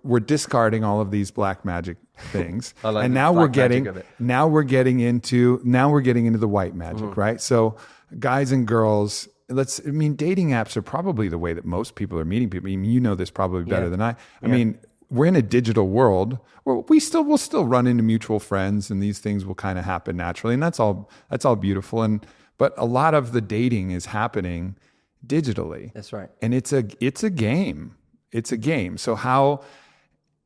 we're discarding all of these black magic things, I like and the now black magic of it. now we're getting into the white magic, right? So guys and girls, dating apps are probably the way that most people are meeting people. I mean, you know this probably better than I. I mean, we're in a digital world where we'll still run into mutual friends, and these things will kind of happen naturally, and that's all beautiful. But a lot of the dating is happening digitally. That's right. And it's a game. It's a game. So how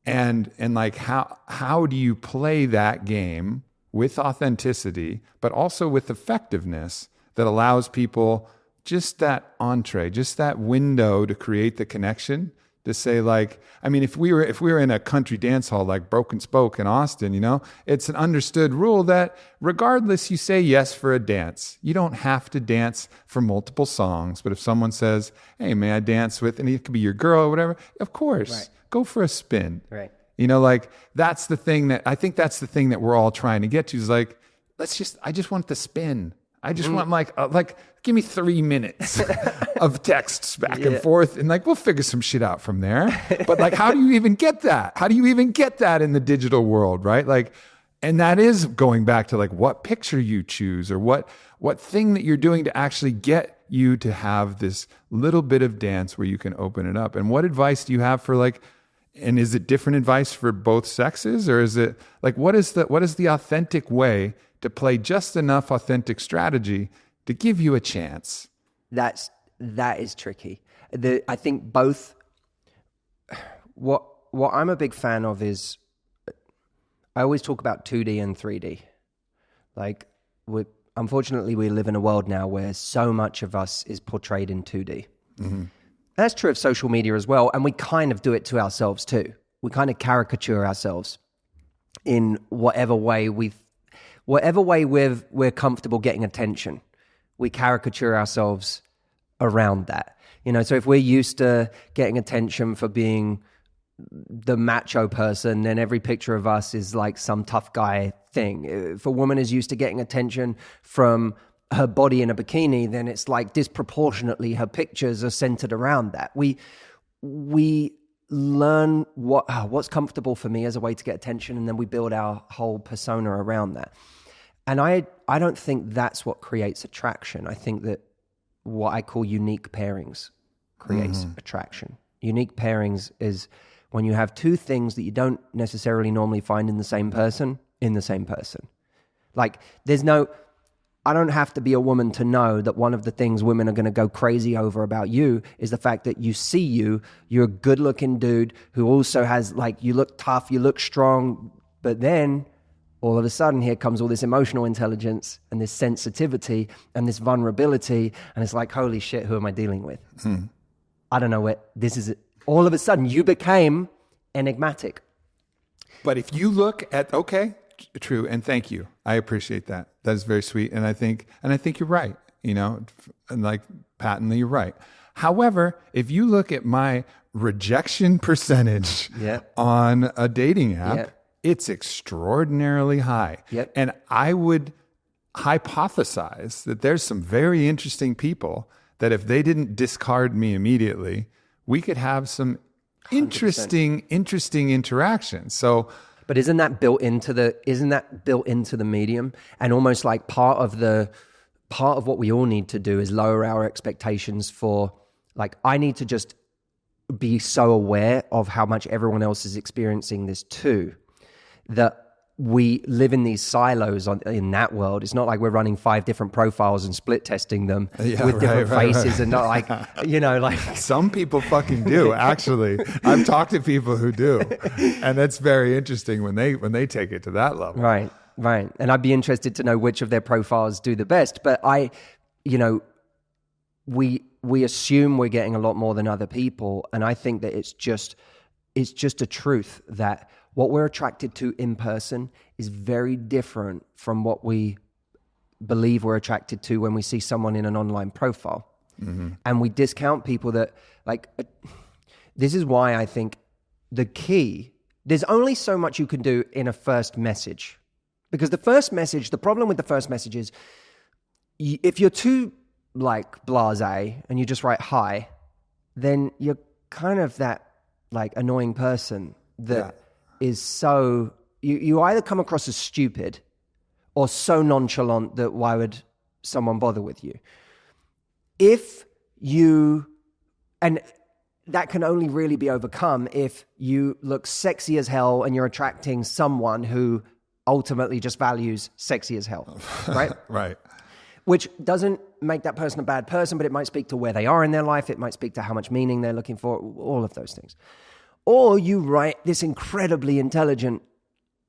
do you play that game with authenticity, but also with effectiveness that allows people just that entree, just that window to create the connection, to say, like, I mean, if we were in a country dance hall like Broken Spoke in Austin, you know, it's an understood rule that regardless, you say yes for a dance. You don't have to dance for multiple songs, but if someone says, hey, may I dance with, and it could be your girl or whatever, of course, go for a spin. Right. You know, like that's the thing that we're all trying to get to, is like, I just want the spin. I just want like, give me 3 minutes of texts back and forth, and like, we'll figure some shit out from there. But like, how do you even get that? How do you even get that in the digital world, right? Like, and that is going back to like what picture you choose, or what thing that you're doing to actually get you to have this little bit of dance where you can open it up. And what advice do you have for like, and is it different advice for both sexes, or is it like, what is the authentic way to play just enough authentic strategy to give you a chance? That is tricky. I think both. What I'm a big fan of is, I always talk about 2D and 3D. Like, unfortunately, we live in a world now where so much of us is portrayed in 2D. Mm-hmm. That's true of social media as well, and we kind of do it to ourselves too. We kind of caricature ourselves in whatever way we're comfortable getting attention. We caricature ourselves around that. You know, so if we're used to getting attention for being the macho person, then every picture of us is like some tough guy thing. If a woman is used to getting attention from her body in a bikini, then it's like disproportionately her pictures are centered around that. We learn what's comfortable for me as a way to get attention, and then we build our whole persona around that. And I don't think that's what creates attraction. I think that what I call unique pairings creates attraction. Unique pairings is when you have two things that you don't necessarily normally find in the same person. Like, I don't have to be a woman to know that one of the things women are going to go crazy over about you is the fact that you're a good looking dude who also has, like, you look tough, you look strong, but then all of a sudden here comes all this emotional intelligence and this sensitivity and this vulnerability, and it's like, holy shit, who am I dealing with? I don't know what this is. All of a sudden you became enigmatic. But if you look at, okay, true, and thank you. I appreciate that. That is very sweet, and I think you're right. You know, and like patently, you're right. However, if you look at my rejection percentage on a dating app, it's extraordinarily high. Yep. And I would hypothesize that there's some very interesting people that if they didn't discard me immediately, we could have some 100%. interesting interactions. So, but isn't that built into the medium? And almost like part of what we all need to do is lower our expectations for, like, I need to just be so aware of how much everyone else is experiencing this too, that we live in these silos in that world. It's not like we're running 5 different profiles and split testing them with different faces and not like, you know, like... Some people fucking do, actually. I've talked to people who do. And that's very interesting when they take it to that level. Right. And I'd be interested to know which of their profiles do the best. But we assume we're getting a lot more than other people. And I think that it's just a truth that what we're attracted to in person is very different from what we believe we're attracted to when we see someone in an online profile. Mm-hmm. And we discount people that, like, this is why I think the key, there's only so much you can do in a first message. Because the problem with the first message is, if you're too, like, blasé and you just write hi, then you're kind of that, like, annoying person that is so, you either come across as stupid or so nonchalant that why would someone bother with you? And that can only really be overcome if you look sexy as hell and you're attracting someone who ultimately just values sexy as hell, right? Right. Which doesn't make that person a bad person, but it might speak to where they are in their life. It might speak to how much meaning they're looking for, all of those things. Or you write this incredibly intelligent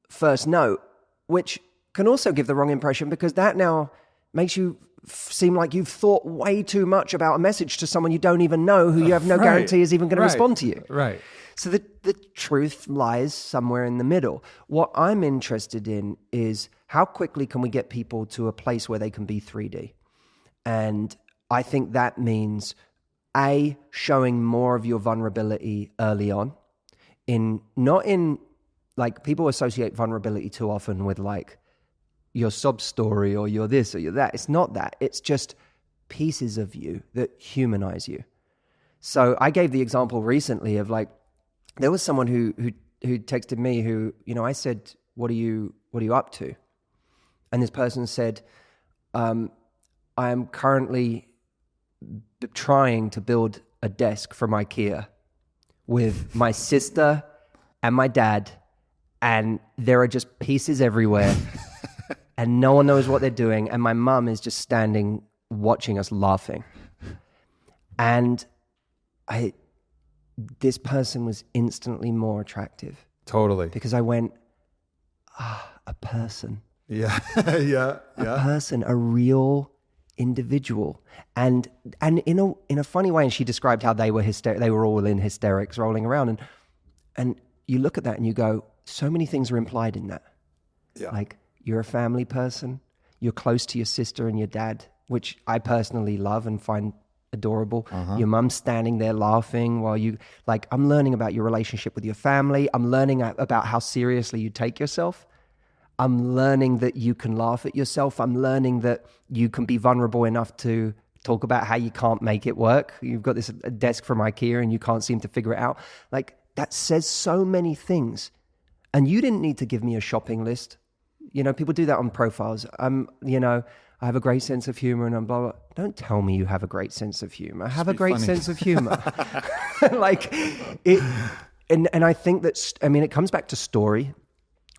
first note, which can also give the wrong impression because that now makes you seem like you've thought way too much about a message to someone you don't even know, who you have no guarantee is even going to respond to you. Right. So the truth lies somewhere in the middle. What I'm interested in is how quickly can we get people to a place where they can be 3D? And I think that means, A, showing more of your vulnerability early on. Not in, like, people associate vulnerability too often with, like, your sob story or your this or your that. It's not that. It's just pieces of you that humanize you. So I gave the example recently of, like, there was someone who texted me who, you know, I said, what are you up to? And this person said, I am currently trying to build a desk from IKEA with my sister and my dad, and there are just pieces everywhere and no one knows what they're doing, and my mum is just standing watching us laughing. And this person was instantly more attractive. Totally. Because I went, a person. Yeah. Yeah. A person, a real individual. And in a funny way, and she described how they were all in hysterics rolling around. And you look at that and you go, so many things are implied in that. Yeah. Like, you're a family person, you're close to your sister and your dad, which I personally love and find adorable. Your mum's standing there laughing while you, like, I'm learning about your relationship with your family. I'm learning about how seriously you take yourself. I'm learning that you can laugh at yourself. I'm learning that you can be vulnerable enough to talk about how you can't make it work. You've got a desk from IKEA and you can't seem to figure it out. Like, that says so many things. And you didn't need to give me a shopping list. You know, people do that on profiles. I have a great sense of humor and I'm blah, blah. Don't tell me you have a great sense of humor. I have a great sense of humor. Like, it, and I think that, I mean, it comes back to story.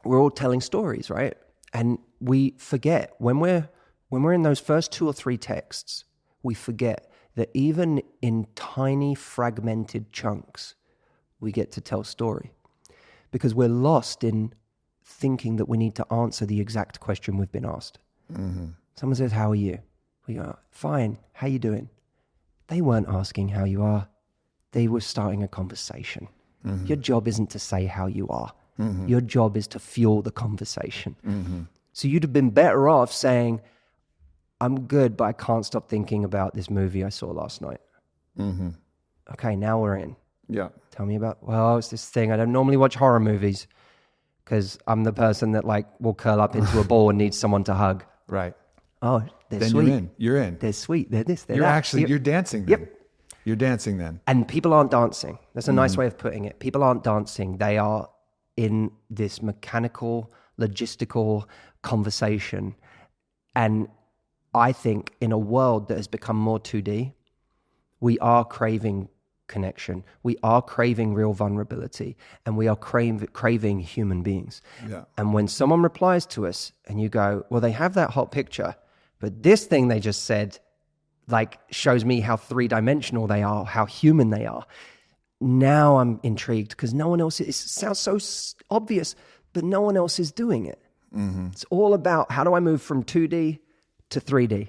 We're all telling stories, right? And we forget when we're in those first 2 or 3 texts, we forget that even in tiny fragmented chunks, we get to tell story, because we're lost in thinking that we need to answer the exact question we've been asked. Mm-hmm. Someone says, how are you? We go, fine. How you doing? They weren't asking how you are. They were starting a conversation. Mm-hmm. Your job isn't to say how you are. Mm-hmm. Your job is to fuel the conversation. Mm-hmm. So you'd have been better off saying, I'm good, but I can't stop thinking about this movie I saw last night. Mm-hmm. Okay, now we're in. Yeah. Tell me about, well, it's this thing. I don't normally watch horror movies because I'm the person that, like, will curl up into a ball and needs someone to hug. Right. Oh, they're then sweet. You're in. They're sweet. They're this, they're that. You're dancing then. Yep. You're dancing then. And people aren't dancing. That's a nice way of putting it. People aren't dancing. They are in this mechanical, logistical conversation. And I think in a world that has become more 2D, we are craving connection. We are craving real vulnerability, and we are craving human beings. Yeah. And when someone replies to us and you go, well, they have that hot picture, but this thing they just said, like, shows me how 3-dimensional they are, how human they are. Now I'm intrigued because no one else it sounds so obvious, but no one else is doing it. Mm-hmm. It's all about, how do I move from 2D to 3D?